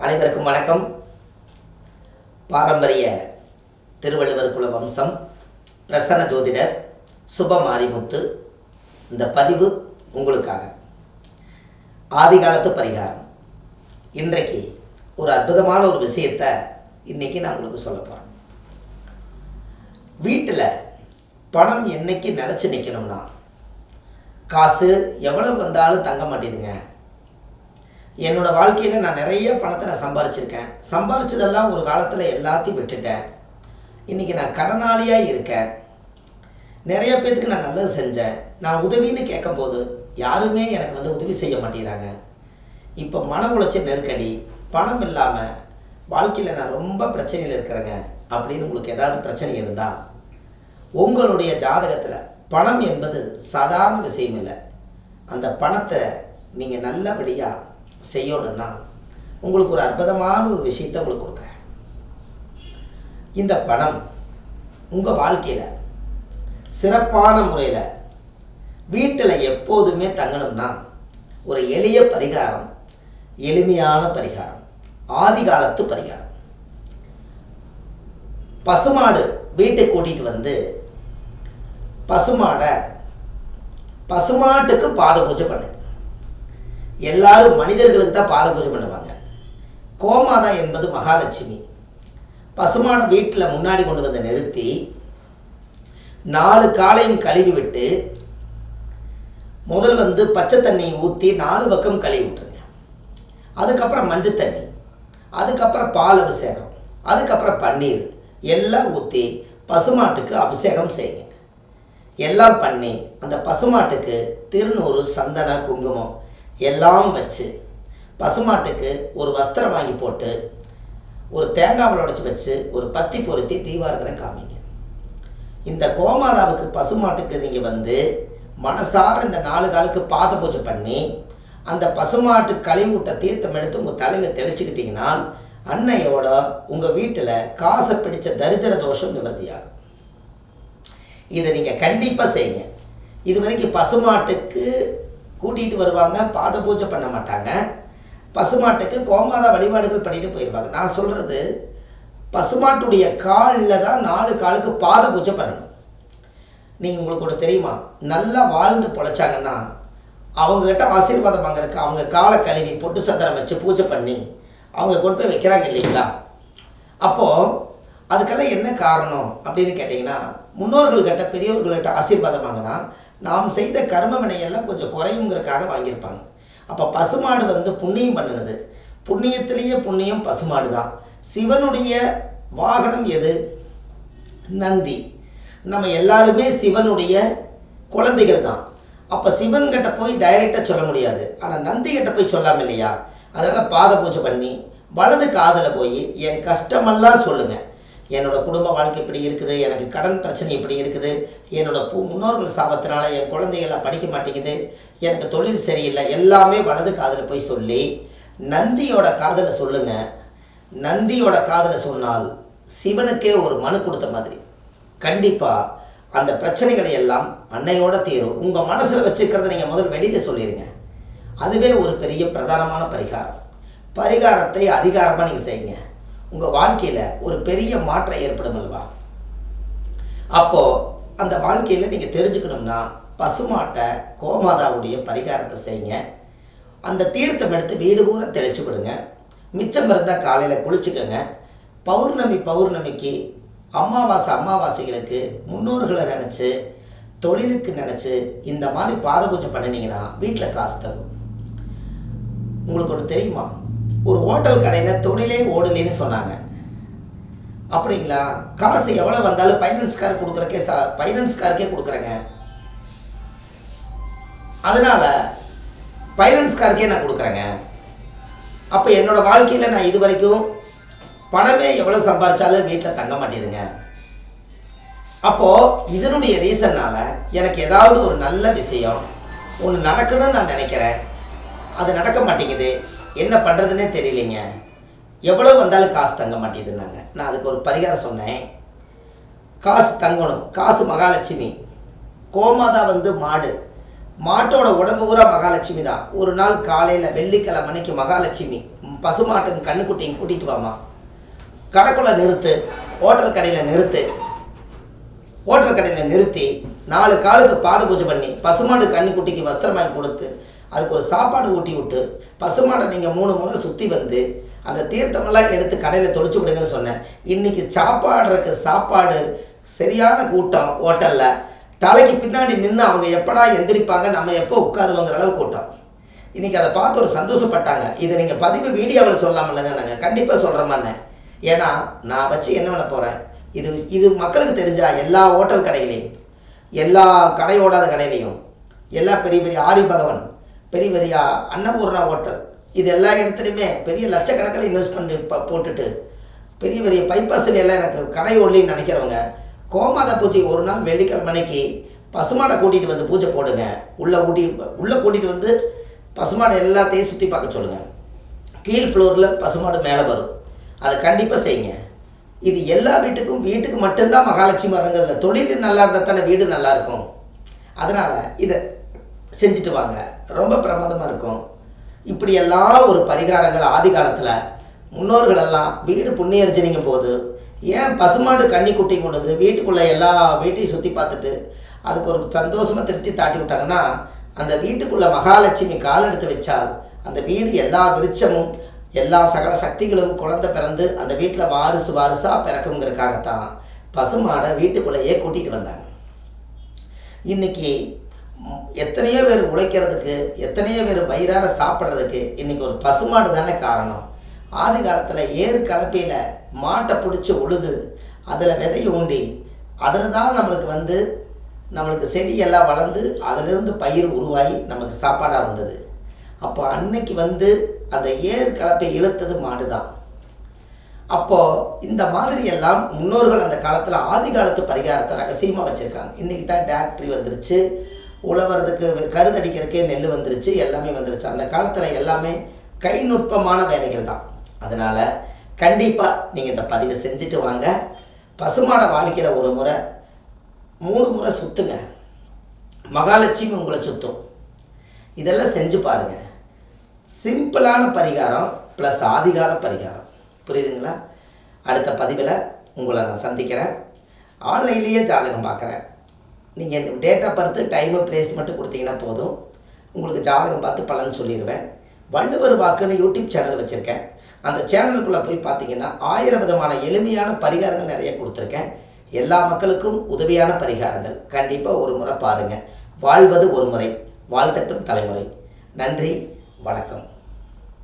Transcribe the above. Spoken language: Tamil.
அனைவருக்கும் வணக்கம். பாரம்பரிய திருவள்ளுவர் குல வம்சம் பிரசன்ன ஜோதிடர் சுப மாரிமுத்து. இந்த பதிவு உங்களுக்காக. ஆதிகாலத்து பரிகாரம். இன்றைக்கு ஒரு அற்புதமான ஒரு விஷயத்தை இன்றைக்கி நான் உங்களுக்கு சொல்ல போகிறேன். வீட்டில் பணம் என்னைக்கு நிலச்சி நிற்கணும்னா, காசு எவ்வளோ வந்தாலும் தங்க மாட்டேதுங்க. என்னோடய வாழ்க்கையில் நான் நிறைய பணத்தை நான் சம்பாரிச்சிருக்கேன். சம்பாரிச்சதெல்லாம் ஒரு காலத்தில் எல்லாத்தையும் விட்டுட்டேன். இன்றைக்கி நான் கடனாளியாக இருக்கேன். நிறைய பேர்த்துக்கு நான் நல்லது செஞ்சேன். நான் உதவின்னு கேட்கும்போது யாருமே எனக்கு உதவி செய்ய மாட்டேங்கிறாங்க. இப்போ மன உளைச்சல், நெருக்கடி, பணம் இல்லாமல் வாழ்க்கையில் நான் ரொம்ப பிரச்சனையில் இருக்கிறேங்க அப்படின்னு உங்களுக்கு ஏதாவது பிரச்சனை இருந்தால், உங்களுடைய ஜாதகத்தில் பணம் என்பது சாதாரண விஷயம் இல்லை. அந்த பணத்தை நீங்கள் நல்லபடியாக செய்யணும்னா உங்களுக்கு ஒரு அற்புதமான ஒரு விஷயத்தை உங்களுக்கு கொடுக்குறேன். இந்த பணம் உங்கள் வாழ்க்கையில் சிறப்பான முறையில் வீட்டில் எப்போதுமே தங்கணும்னா ஒரு எளிய பரிகாரம், எளிமையான பரிகாரம், ஆதிகாலத்து பரிகாரம். பசுமாடு வீட்டுக்கு கூட்டிகிட்டு வந்து பசுமாட்டுக்கு பாத பூஜை பண்ணு. எல்லாரும் மனிதர்களுக்கு தான் பாத பூஜை பண்ணுவாங்க. கோமாதா என்பது மகாலட்சுமி. பசுமாடை வீட்டில் முன்னாடி கொண்டு வந்து நிறுத்தி 4 காலையும் கழுவி விட்டு முதல் பச்சை தண்ணி ஊற்றி 4 பக்கம் கழுவி விட்டுருங்க. அதுக்கப்புறம் மஞ்சள் தண்ணி, அதுக்கப்புறம் பால் அபிஷேகம், அதுக்கப்புறம் பன்னீர் எல்லாம் ஊற்றி பசுமாட்டுக்கு அபிஷேகம் செய்யுங்க. எல்லாம் பண்ணி அந்த பசுமாட்டுக்கு திருநூறு, சந்தன, குங்குமம் எல்லாம் வச்சு பசுமாட்டுக்கு ஒரு வஸ்திரம் வாங்கி போட்டு ஒரு தேங்காய் உடைச்சி வச்சு ஒரு பத்தி பொருத்தி தீபாரதனை காமிங்க. இந்த கோமாதாவுக்கு பசுமாட்டுக்கு நீங்கள் மனசார இந்த 4 காலுக்கு பாத பூஜை பண்ணி அந்த பசுமாட்டு கழிவுட்ட தீர்த்தம் எடுத்து உங்கள் தலையில் தெளிச்சுக்கிட்டீங்கன்னால் அன்னையோட உங்கள் வீட்டில் காசை பிடிச்ச தரித்திர தோஷம் நிவர்த்தியாகும். இதை நீங்கள் கண்டிப்பாக செய்யுங்க. இது வரைக்கும் பசுமாட்டுக்கு கூட்டிகிட்டு வருவாங்க, பாத பூஜை பண்ண மாட்டாங்க. பசுமாட்டுக்கு கோமாதா வழிபாடுகள் பண்ணிட்டு போயிடுவாங்க. நான் சொல்கிறது, பசுமாட்டுடைய காலில் தான் 4 காலுக்கு பாத பூஜை பண்ணணும். நீங்கள் உங்களுக்கு ஒன்று தெரியுமா, நல்லா வாழ்ந்து பொழைச்சாங்கன்னா அவங்கக்கிட்ட ஆசீர்வாதம் வாங்குறதுக்கு அவங்க காலை கழுவி பொட்டு சந்தனம் வச்சு பூஜை பண்ணி அவங்க கொண்டு போய் வைக்கிறாங்க இல்லைங்களா? அப்போது அதுக்கெல்லாம் என்ன காரணம் அப்படின்னு கேட்டிங்கன்னா, முன்னோர்கள்கிட்ட பெரியவர்கள்கிட்ட ஆசீர்வாதம் வாங்கினா நாம் செய்த கர்ம வினையெல்லாம் கொஞ்சம் குறையுங்கிறதுக்காக வாங்கியிருப்பாங்க. அப்போ பசுமாடு புண்ணியம் பண்ணினது. புண்ணியத்திலேயே புண்ணியம் பசுமாடு தான். சிவனுடைய வாகனம் எது? நந்தி. நம்ம எல்லாருமே சிவனுடைய குழந்தைகள் தான். அப்போ சிவன்கிட்ட போய் டைரெக்டாக சொல்ல முடியாது, ஆனால் நந்திகிட்ட போய் சொல்லாமல் இல்லையா? அதனால் பாத பூஜை பண்ணி வலது காதில் போய் என் கஷ்டமெல்லாம் சொல்லுங்கள். என்னோடய குடும்ப வாழ்க்கை இப்படி இருக்குது, எனக்கு கடன் பிரச்சனை இப்படி இருக்குது, என்னோடய முன்னோர்கள் சாபத்தினால என் குழந்தைகள்லாம் படிக்க மாட்டேங்குது, எனக்கு தொழில் சரியில்லை, எல்லாமே வலது காதில் போய் சொல்லி நந்தியோட காதில் சொல்லுங்கள். நந்தியோட காதில் சொன்னால் சிவனுக்கே ஒரு மனு கொடுத்த மாதிரி கண்டிப்பாக அந்த பிரச்சனைகளை எல்லாம் அன்னையோட தீரும். உங்கள் மனசில் வச்சுக்கிறத நீங்கள் முதல் வெளியில் சொல்லிடுங்க. அதுவே ஒரு பெரிய பிரதானமான பரிகாரம். பரிகாரத்தை அதிகாரமாக நீங்கள் செய்யுங்க. உங்கள் வாழ்க்கையில் ஒரு பெரிய மாற்றம் ஏற்படும் அல்லவா? அப்போது அந்த வாழ்க்கையில் நீங்கள் தெரிஞ்சுக்கணும்னா பசுமாட்டை கோமாதாவுடைய பரிகாரத்தை செய்யுங்க. அந்த தீர்த்தம் எடுத்து வீடு பூரா தெளிச்சு விடுங்க. மிச்சம் இருந்தால் காலையில் குளிச்சுக்கோங்க. பௌர்ணமிக்கு அமாவாசைகளுக்கு முன்னோர்களை நினச்சி, தொழிலுக்கு நினச்சி இந்த மாதிரி பாத பூஜை பண்ணினீங்கன்னா வீட்டில் காசு தங்கும். உங்களுக்கு ஒன்று தெரியுமா, ஒரு ஹோட்டல் கடையில் தொழிலே ஓடலைன்னு சொன்னாங்க. அப்படிங்களா? காசு எவ்வளோ வந்தாலும் ஃபைனான்ஸ்காருக்கே கொடுக்குறேங்க. அதனால் ஃபைனான்ஸ்காருக்கே நான் கொடுக்குறேங்க. அப்போ என்னோடய வாழ்க்கையில் நான் இது வரைக்கும் பணமே எவ்வளோ சம்பாதிச்சாலும் வீட்டில் தங்க மாட்டேதுங்க. அப்போது இதனுடைய ரீசன்னால் எனக்கு ஏதாவது ஒரு நல்ல விஷயம் ஒன்று நடக்கணும்னு நான் நினைக்கிறேன், அது நடக்க மாட்டேங்குது, என்ன பண்ணுறதுனே தெரியலைங்க, எவ்வளோ வந்தாலும் காசு தங்க மாட்டேதுன்னாங்க. நான் அதுக்கு ஒரு பரிகாரம் சொன்னேன். காசு தங்கணும். காசு மகாலட்சுமி. கோமாதா மாடு. மாட்டோட உடம்பு பூரா மகாலட்சுமி தான். ஒரு நாள் காலையில் வெள்ளிக்கிழமை மகாலட்சுமி பசுமாட்டின் கண்ணுக்குட்டியும் கூட்டிகிட்டு வாமா, கடைக்குள்ளே நிறுத்து, ஹோட்டல் கடையில் நிறுத்து, ஹோட்டல் கடையில் நிறுத்தி 4 காலுக்கு பாத பூஜை பண்ணி பசுமாடு கண்ணுக்குட்டிக்கு வஸ்திரம் வாங்கி கொடுத்து அதுக்கு ஒரு சாப்பாடு ஊட்டி விட்டு பசுமாடை நீங்கள் 3 முறை சுற்றி வந்து அந்த தீர்த்தமெல்லாம் எடுத்து கடையில் தொளிச்சு விடுங்கன்னு சொன்னேன். இன்றைக்கி சாப்பாடு சரியான கூட்டம். ஹோட்டலில் தலைக்கு பின்னாடி நின்று அவங்க எப்படா எந்திரிப்பாங்க, நம்ம எப்போ உட்காருவோங்கிற அளவு கூட்டம். இன்றைக்கி அதை பார்த்து ஒரு சந்தோஷப்பட்டாங்க. இதை நீங்கள் பதிவு வீடியோவில் சொல்லாமல்லங்க, நாங்கள் கண்டிப்பாக சொல்கிறோமாண்ணே. ஏன்னா நான் வச்சு என்ன பண்ண போகிறேன், இது மக்களுக்கு தெரிஞ்சால் எல்லா ஹோட்டல் கடைகளையும், எல்லா கடையோடாத கடையிலையும், எல்லா பெரிய பெரிய ஆரி பகவன், பெரிய பெரிய அன்னபூர்ணா ஹோட்டல், இது எல்லா இடத்துலையுமே பெரிய லட்சக்கணக்கில் இன்வெஸ்ட் பண்ணி போட்டுட்டு பெரிய பெரிய பைப்பாஸில் எல்லாம் எனக்கு கடை ஒல்லின்னு நினைக்கிறவங்க கோமாதா பூஜை ஒரு நாள் வெள்ளிக்கிழமைக்கு பசுமாடை கூட்டிகிட்டு வந்து பூஜை போடுங்க. உள்ளே கூட்டிகிட்டு வந்து பசுமாடை எல்லாத்தையும் சுற்றி பார்க்க சொல்லுங்கள். கீழ் ஃப்ளோரில் பசுமாடு மேலே வரும். அதை கண்டிப்பாக செய்யுங்க. இது எல்லா வீட்டுக்கு மட்டும்தான் மகாலட்சுமி வரங்கிறதுல தொழில் நல்லா இருந்தால் தானே வீடு நல்லாயிருக்கும். அதனால் இதை செஞ்சுட்டு வாங்க, ரொம்ப பிரமாதமாக இருக்கும். இப்படியெல்லாம் ஒரு பரிகாரங்கள் ஆதி காலத்தில் முன்னோர்களெல்லாம் வீடு புண்ணியர்ஜனிங்க போது ஏன் பசுமாடு கன்னி குட்டி கொண்டு வந்து வீட்டுக்குள்ளே எல்லா வீட்டையும் சுற்றி பார்த்துட்டு அதுக்கு ஒரு சந்தோஷமாக திருப்தி தாட்டி விட்டாங்கன்னா அந்த வீட்டுக்குள்ளே மகாலட்சுமி கால் எடுத்து வச்சால் அந்த வீடு எல்லா விருட்சமும் எல்லா சகல சக்திகளும் குழந்தை பிறந்து அந்த வீட்டில் வாரிசாக பிறக்குங்கிறதுக்காகத்தான் பசுமாடை வீட்டுக்குள்ளேயே கூட்டிகிட்டு வந்தாங்க. இன்றைக்கி எத்தனையோ பேர் உழைக்கிறதுக்கு, எத்தனையோ பேர் வயிறார சாப்பிட்றதுக்கு இன்றைக்கி ஒரு பசுமாடு தானே காரணம். ஆதி காலத்தில் ஏறு கலப்பையில் மாட்டை பிடிச்சி உழுது அதில் விதையை ஊண்டி அதில் தான் நம்மளுக்கு செடியெல்லாம் வளர்ந்து அதிலிருந்து பயிர் உருவாகி நமக்கு சாப்பாடாக வந்தது. அப்போ அன்னைக்கு அந்த ஏர் கலப்பை இழுத்தது மாடு தான். அப்போது இந்த மாதிரி எல்லாம் முன்னோர்கள் அந்த காலத்தில் ஆதி காலத்து பரிகாரத்தை ரகசியமாக வச்சுருக்காங்க. இன்றைக்கி தான் டாக்டரி வந்துருச்சு, உழவுறதுக்கு கருதடிக்கிறதுக்கே நெல் வந்துருச்சு, எல்லாமே வந்துருச்சு. அந்த காலத்தில் எல்லாமே கைநுட்பமான வேலைகள் தான். அதனால் கண்டிப்பாக நீங்கள் இந்த பதிவை செஞ்சுட்டு வாங்க. பசுமாடை வாழ்க்கையில் ஒரு முறை 3 முறை சுற்றுங்க, மகாலட்சுமி உங்களை சுற்றும். இதெல்லாம் செஞ்சு பாருங்கள். சிம்பிளான பரிகாரம் ப்ளஸ் ஆதிகால பரிகாரம், புரியுதுங்களா? அடுத்த பதிவில் உங்களை நான் சந்திக்கிறேன். ஆன்லைன்லேயே ஜாதகம் பார்க்குறேன். நீங்கள் date of birth, time, place மட்டும் கொடுத்தீங்கன்னா போதும், உங்களுக்கு ஜாதகம் பார்த்து பலன் சொல்லிடுவேன். வள்ளுவர் வாக்குன்னு யூடியூப் சேனல் வச்சுருக்கேன். அந்த சேனலுக்குள்ளே போய் பார்த்தீங்கன்னா 1000 விதமான எளிமையான பரிகாரங்கள் நிறைய கொடுத்துருக்கேன். எல்லா மக்களுக்கும் உதவியான பரிகாரங்கள். கண்டிப்பாக ஒரு முறை பாருங்கள். வாழ்வது ஒரு முறை, வாழ்த்தட்டும் தலைமுறை. நன்றி, வணக்கம்.